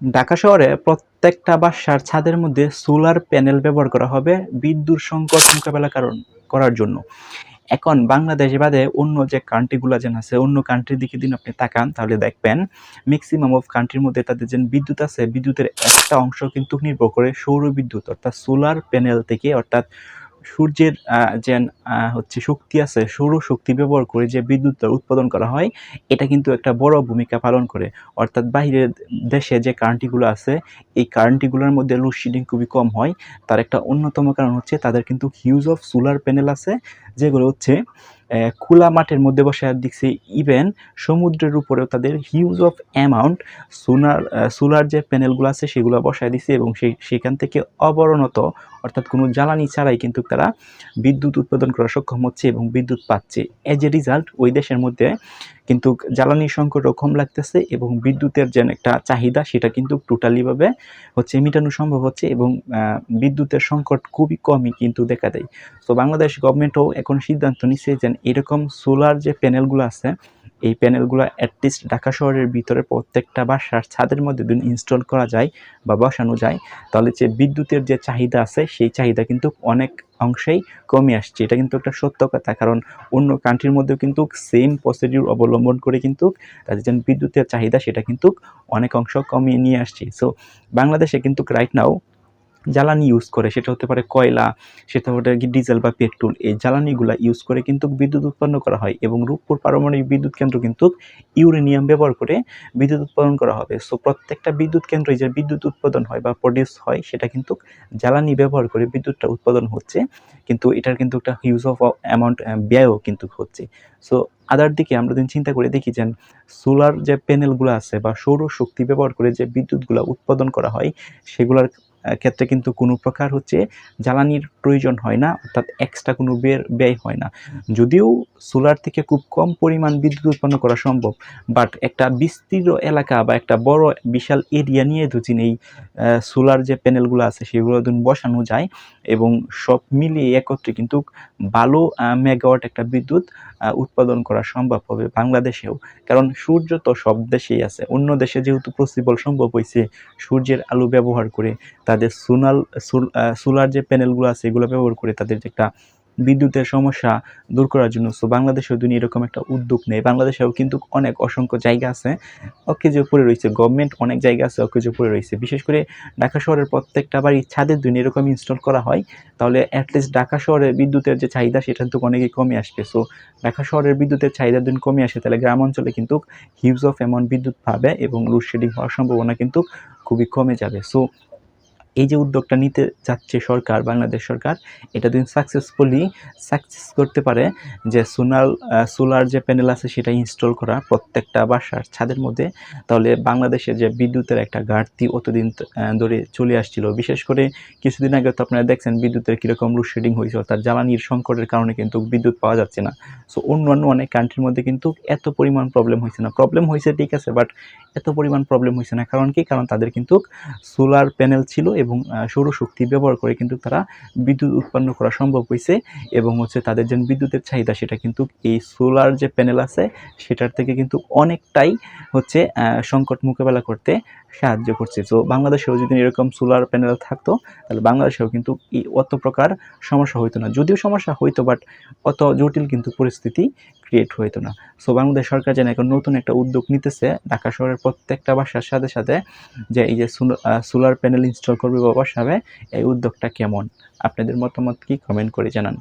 ঢাকা শহরে প্রত্যেকটা বাসার ছাদের মধ্যে সোলার প্যানেল ব্যবহার করা হবে বিদ্যুৎ সংকট মোকাবেলা করার জন্য। এখন বাংলাদেশ বাদে অন্য যে কান্ট্রিগুলা যেন আছে, অন্য কান্ট্রির দিকে যদি আপনি তাকান তাহলে দেখবেন মেক্সিমাম অফ কান্ট্রির মধ্যে তাদের যে বিদ্যুৎ আছে, বিদ্যুতের একটা অংশ কিন্তু নির্ভর করে সৌর বিদ্যুৎ অর্থাৎ সোলার প্যানেল থেকে। অর্থাৎ সূর্যের যে হচ্ছে শক্তি আছে, সৌরশক্তি ব্যবহার করে যে বিদ্যুৎটা উৎপাদন করা হয়, এটা কিন্তু একটা বড় ভূমিকা পালন করে। অর্থাৎ বাহিরের দেশে যে কান্ট্রিগুলো আছে, এই কান্ট্রিগুলোর মধ্যে লোডশেডিং খুবই কম হয়। তার একটা অন্যতম কারণ হচ্ছে তাদের কিন্তু হিউজ অফ সোলার প্যানেল আছে, যেগুলো হচ্ছে খোলা মাঠের মধ্যে বসায় দিচ্ছে। ইভেন সমুদ্রের উপরেও তাদের হিউজ অফ অ্যামাউন্ট সোলার যে প্যানেলগুলো আছে সেগুলো বসায় দিচ্ছে, এবং সেখান থেকে অবরণত অর্থাৎ কোনো জ্বালানি ছাড়াই কিন্তু তারা বিদ্যুৎ উৎপাদন করা সক্ষম হচ্ছে এবং বিদ্যুৎ পাচ্ছে। এজ এ রিজাল্ট ওই দেশের মধ্যে কিন্তু জ্বালানির সংকটও কম লাগতেছে, এবং বিদ্যুতের যে একটা চাহিদা সেটা কিন্তু টোটালিভাবে হচ্ছে মেটানো সম্ভব হচ্ছে, এবং বিদ্যুতের সংকট খুবই কমই কিন্তু দেখা দেয়। তো বাংলাদেশ গভর্নমেন্টও এখন সিদ্ধান্ত নিচ্ছে যে এরকম সোলার যে প্যানেলগুলো আছে, এই প্যানেলগুলো অ্যাটলিস্ট ঢাকা শহরের ভিতরে প্রত্যেকটা বাসার ছাদের মধ্যে যদি ইনস্টল করা যায় বা বসানো যায়, তাহলে যে বিদ্যুতের যে চাহিদা আছে সেই চাহিদা কিন্তু অনেক অংশেই কমে আসছে। এটা কিন্তু একটা সত্য কথা, কারণ অন্য কান্ট্রির মধ্যেও কিন্তু সেম প্রসিডিউর অবলম্বন করে কিন্তু তাদের যে বিদ্যুতের চাহিদা সেটা কিন্তু অনেক অংশ কমিয়ে নিয়ে আসছে। সো বাংলাদেশে কিন্তু রাইট নাও জ্বালানি ইউজ করে, সেটা হতে পারে কয়লা, সেটা হতে পারে ডিজেল বা পেট্রোল। এই জ্বালানিগুলা ইউজ করে কিন্তু বিদ্যুৎ উৎপন্ন করা হয়, এবং রূপপুর পারমাণবিক বিদ্যুৎ কেন্দ্র কিন্তু ইউরেনিয়াম ব্যবহার করে বিদ্যুৎ উৎপাদন করা হবে। সো প্রত্যেকটা বিদ্যুৎ কেন্দ্রে যে বিদ্যুৎ উৎপাদন হয় বা প্রডিউস হয় সেটা কিন্তু জ্বালানি ব্যবহার করে বিদ্যুৎটা উৎপাদন হচ্ছে, কিন্তু এটার কিন্তু একটা হিউজ অফ অ্যামাউন্ট ব্যয়ও কিন্তু হচ্ছে। সো আদার দিকে আমরা যদি চিন্তা করে দেখি যে সোলার যে প্যানেলগুলো আছে বা সৌরশক্তি ব্যবহার করে যে বিদ্যুৎগুলো উৎপাদন করা হয়, সেগুলোর ক্ষেত্রে কিন্তু কোনো প্রকার হচ্ছে জ্বালানির প্রয়োজন হয় না, অর্থাৎ এক্সট্রা কোনো ব্যয় হয় না। যদিও সোলার থেকে খুব কম পরিমাণ বিদ্যুৎ উৎপন্ন করা সম্ভব, বাট একটা বিস্তীর্ণ এলাকা বা একটা বড় বিশাল এরিয়া নিয়ে যদি এই সোলার যে প্যানেলগুলো আছে সেগুলো যদি বসানো যায়, এবং সব মিলিয়ে একত্রে কিন্তু ভালো মেগাওয়াট একটা বিদ্যুৎ উৎপাদন করা সম্ভব হবে বাংলাদেশেও। কারণ সূর্য তো সব দেশেই আছে, অন্য দেশে যেহেতু পসিবল সম্ভব হয়েছে সূর্যের আলো ব্যবহার করে, তাদের সোলার যে প্যানেলগুলো আছে এগুলো ব্যবহার করে তাদের যে একটা বিদ্যুতের সমস্যা দূর করার জন্য। সো বাংলাদেশেও যদি এরকম একটা উদ্যোগ নেয়, বাংলাদেশেও কিন্তু অনেক অসংখ্য জায়গা আছে অকেজো পড়ে রয়েছে, গভর্নমেন্ট অনেক জায়গা আছে অকেজো পড়ে রয়েছে। বিশেষ করে ঢাকা শহরের প্রত্যেকটা বাড়ির ছাদের যদি এরকম ইনস্টল করা হয়, তাহলে অ্যাটলিস্ট ঢাকা শহরের বিদ্যুতের যে চাহিদা সেটা কিন্তু অনেকই কমে আসবে। সো ঢাকা শহরের বিদ্যুতের চাহিদা যদি কমে আসে, তাহলে গ্রাম অঞ্চলে কিন্তু হিউজ অফ অ্যামাউন্ট বিদ্যুৎ পাবে, এবং লোডশেডিং হওয়ার সম্ভাবনা কিন্তু খুবই কমে যাবে। সো এই যে উদ্যোগটা নিতে যাচ্ছে সরকার, বাংলাদেশ সরকার, এটা যদি সাকসেস করতে পারে যে সোলার যে প্যানেল আছে সেটা ইনস্টল করা প্রত্যেকটা বাসার ছাদের মধ্যে, তাহলে বাংলাদেশের যে বিদ্যুতের একটা ঘাটতি অতদিন ধরে চলে আসছিল, বিশেষ করে কিছুদিন আগে তো আপনারা দেখছেন বিদ্যুতের কীরকম লোডশেডিং হয়েছে, অর্থাৎ জ্বালানির সংকটের কারণে কিন্তু বিদ্যুৎ পাওয়া যাচ্ছে না। সো অন্যান্য অনেক কান্ট্রির মধ্যে কিন্তু এত পরিমাণ প্রবলেম হয়েছে না, প্রবলেম হয়েছে ঠিক আছে, বাট এত পরিমাণ প্রবলেম হয়েছে না। কারণ কি? কারণ তাদের কিন্তু সোলার প্যানেল ছিল, এবং সৌরশক্তি ব্যবহার করে কিন্তু তারা বিদ্যুৎ উৎপন্ন করা সম্ভব হয়েছে, এবং হচ্ছে তাদের যে বিদ্যুতের চাহিদা সেটা কিন্তু এই সোলার যে প্যানেল আছে সেটার থেকে কিন্তু অনেকটাই হচ্ছে সংকট মোকাবেলা করতে সাহায্য করছে। তো বাংলাদেশেও যদি এরকম সোলার প্যানেল থাকতো, তাহলে বাংলাদেশেও কিন্তু অত প্রকার সমস্যা হইতো না। যদিও সমস্যা হইতো, বাট অত জটিল কিন্তু পরিস্থিতি ক্রিয়েট হইতো না। সো বাংলাদেশ সরকার যেন এখন নতুন একটা উদ্যোগ নিতেছে ঢাকা শহরের প্রত্যেকটা বাসার সাথে সাথে, যে এই যে সোলার প্যানেল ইনস্টল করবে বা বসাবে, এই উদ্যোগটা কেমন? আপনাদের মতামত কি? কমেন্ট করে জানান।